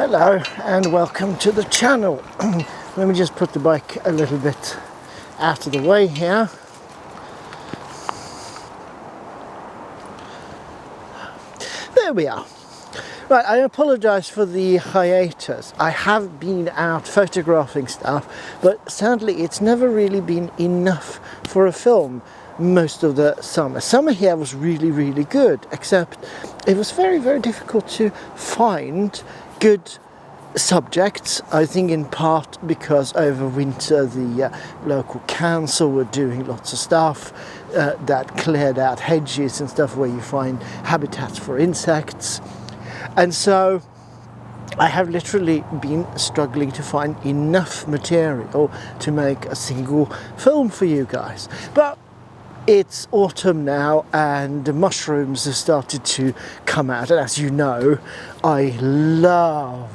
Hello and welcome to the channel. Let me just put the bike a little bit out of the way here. There we are. Right, I apologise for the hiatus. I have been out photographing stuff, but sadly it's never really been enough for a film most of the summer. Summer here was really good, except it was very difficult to find good subjects. I think in part because over winter the local council were doing lots of stuff that cleared out hedges and stuff where you find habitats for insects, and so I have literally been struggling to find enough material to make a single film for you guys. But it's autumn now and the mushrooms have started to come out, and as you know, I love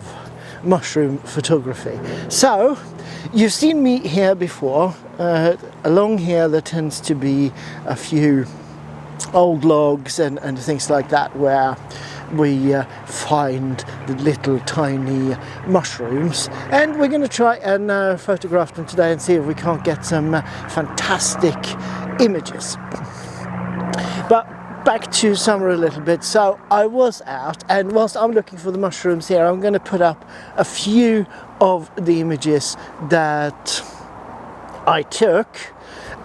mushroom photography. So you've seen me here before. Along here there tends to be a few old logs and things like that where we find the little tiny mushrooms, and we're going to try and photograph them today and see if we can't get some fantastic images. But back to summer a little bit. So I was out, and whilst I'm looking for the mushrooms here, I'm going to put up a few of the images that I took,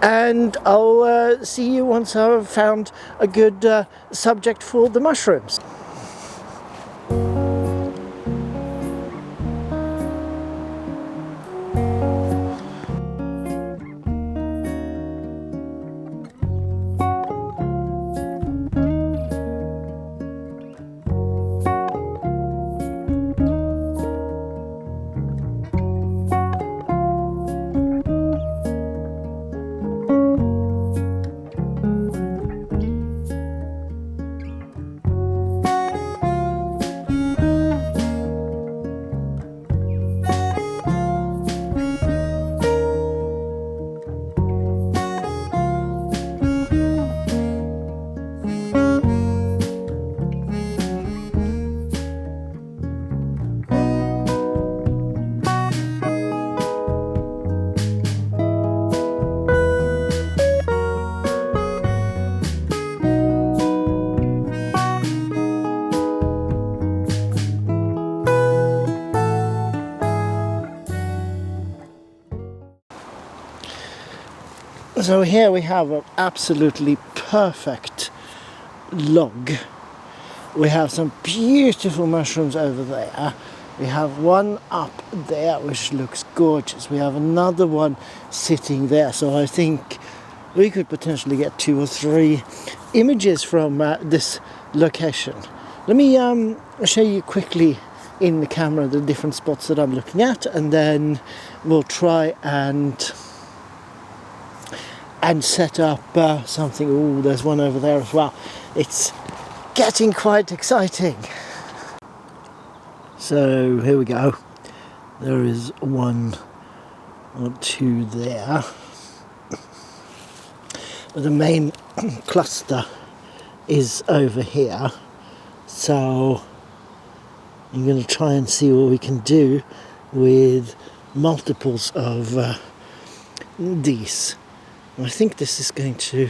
and I'll see you once I've found a good subject for the mushrooms. So here we have an absolutely perfect log. We have some beautiful mushrooms over there. We have one up there which looks gorgeous. We have another one sitting there. So I think we could potentially get 2 or 3 images from this location. Let me show you quickly in the camera the different spots that I'm looking at, and then we'll try and set up something. Oh, there's one over there as well. It's getting quite exciting. So here we go. There is 1 or 2 there. But the main cluster is over here. So I'm going to try and see what we can do with multiples of these. I think this is going to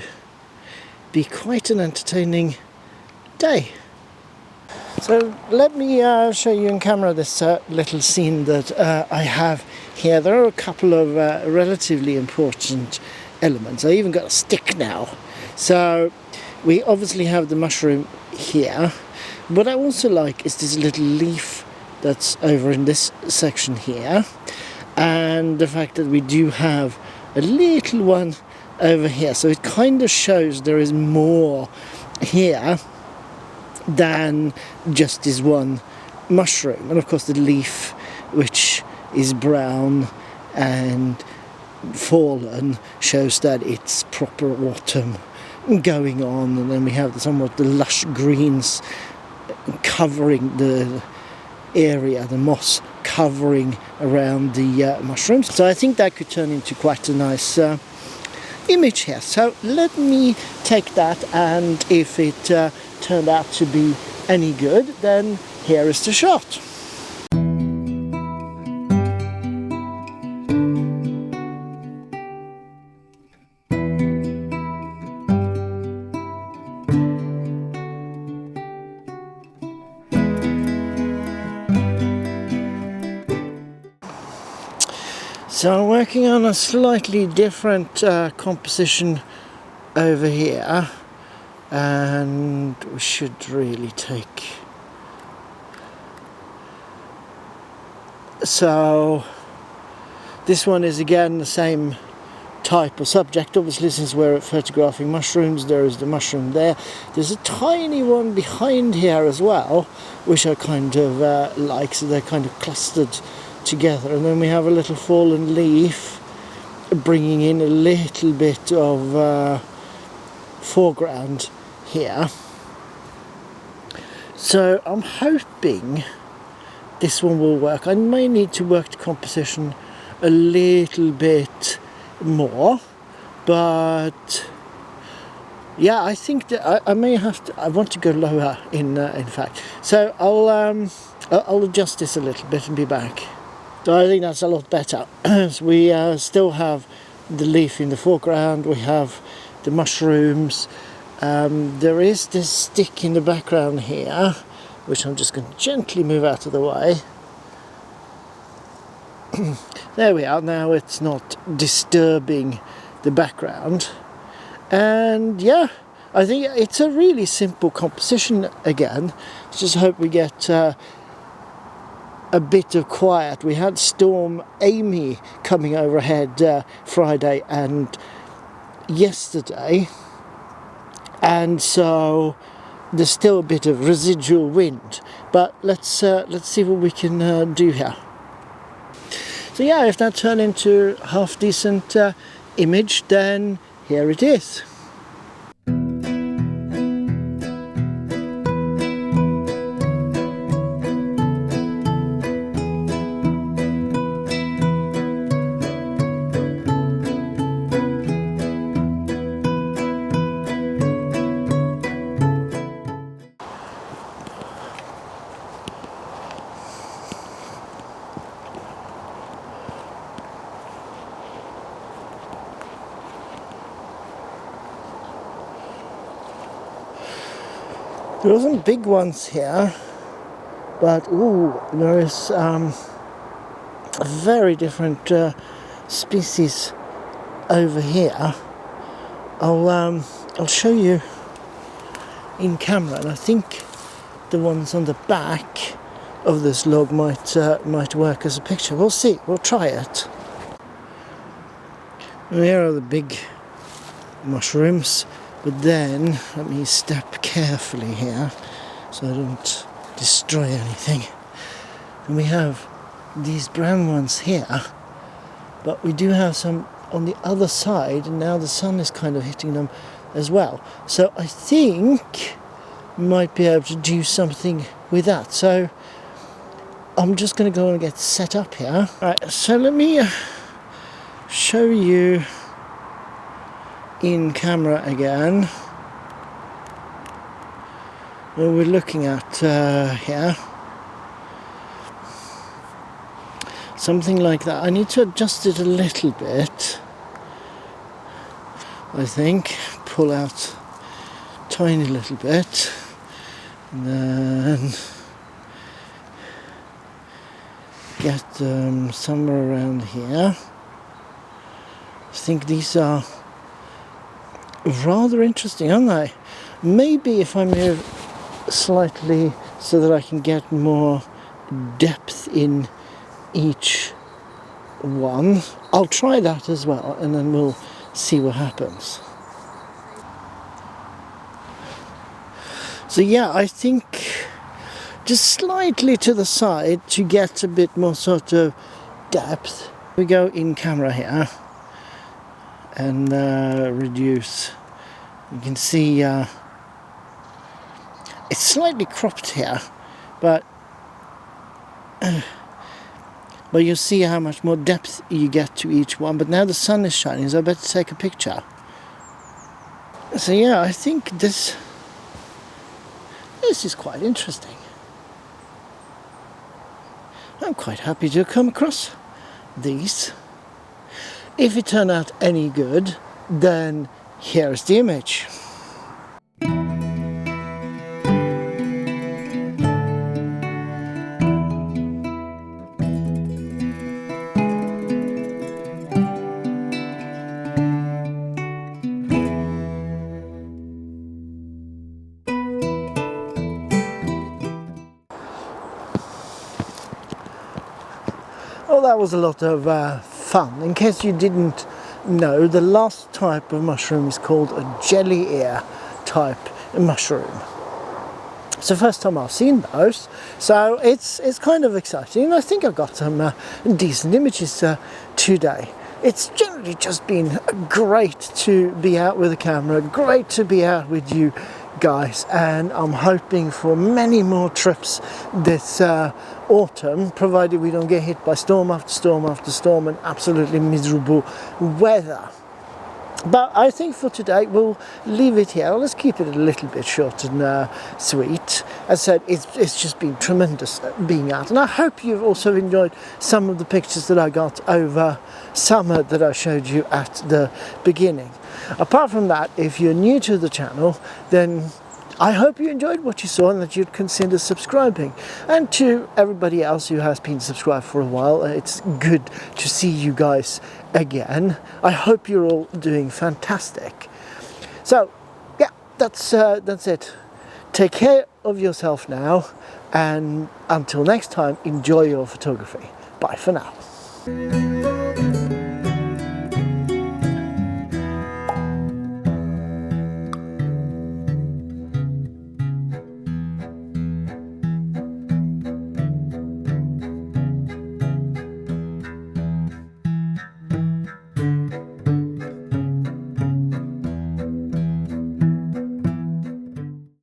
be quite an entertaining day. So let me show you in camera this little scene that I have here. There are a couple of relatively important elements. I even got a stick now. So we obviously have the mushroom here. What I also like is this little leaf that's over in this section here, and the fact that we do have a little one over here, so it kind of shows there is more here than just this one mushroom. And of course the leaf, which is brown and fallen, shows that it's proper autumn going on. And then we have somewhat the lush greens covering the area, the moss covering around the mushrooms. So I think that could turn into quite a nice image here. So let me take that, and if it turned out to be any good, then here is the shot. So I'm working on a slightly different composition over here, and we should really take... So this one is again the same type of subject. Obviously, since we're photographing mushrooms, there is the mushroom there. There's a tiny one behind here as well, which I kind of like, so they're kind of clustered together. And then we have a little fallen leaf bringing in a little bit of foreground here. So I'm hoping this one will work. I may need to work the composition a little bit more, but yeah, I think that I may have to. I want to go lower in fact. So I'll adjust this a little bit and be back. So I think that's a lot better. So we still have the leaf in the foreground. We have the mushrooms. There is this stick in the background here, which I'm just going to gently move out of the way. There we are. Now it's not disturbing the background. And yeah, I think it's a really simple composition again. Just hope we get a bit of quiet. We had Storm Amy coming overhead Friday and yesterday, and so there's still a bit of residual wind, but let's see what we can do here. So yeah, if that turned into half decent image, then here it is. There are some big ones here, but ooh, there is a very different species over here. I'll show you in camera, and I think the ones on the back of this log might work as a picture. We'll see. We'll try it. And here are the big mushrooms. But then, let me step carefully here so I don't destroy anything. And we have these brown ones here, but we do have some on the other side, and now the sun is kind of hitting them as well. So I think we might be able to do something with that. So I'm just going to go and get set up here. Right, so let me show you in camera again what we're looking at here. Something like that. I need to adjust it a little bit, I think. Pull out tiny little bit, and then get them somewhere around here. I think these are rather interesting, aren't they? Maybe if I move slightly so that I can get more depth in each one, I'll try that as well, and then we'll see what happens. So yeah, I think just slightly to the side to get a bit more sort of depth. We go in camera here and reduce. You can see it's slightly cropped here, but you'll see how much more depth you get to each one. But now the sun is shining, so I better take a picture. So yeah, I think this is quite interesting. I'm quite happy to come across these. If it turned out any good, then here's the image. that was a lot of fun. In case you didn't know, the last type of mushroom is called a jelly ear type mushroom. It's the first time I've seen those, so it's kind of exciting. I think I got some decent images today. It's generally just been great to be out with a camera, great to be out with you guys, and I'm hoping for many more trips this autumn, provided we don't get hit by storm after storm after storm and absolutely miserable weather. But I think for today we'll leave it here. Let's keep it a little bit short and sweet. As I said, it's just been tremendous being out, and I hope you've also enjoyed some of the pictures that I got over summer that I showed you at the beginning. Apart from that, if you're new to the channel, then I hope you enjoyed what you saw and that you'd consider subscribing. And to everybody else who has been subscribed for a while, it's good to see you guys again. I hope you're all doing fantastic. So yeah, that's it. Take care of yourself now, and until next time, enjoy your photography. Bye for now.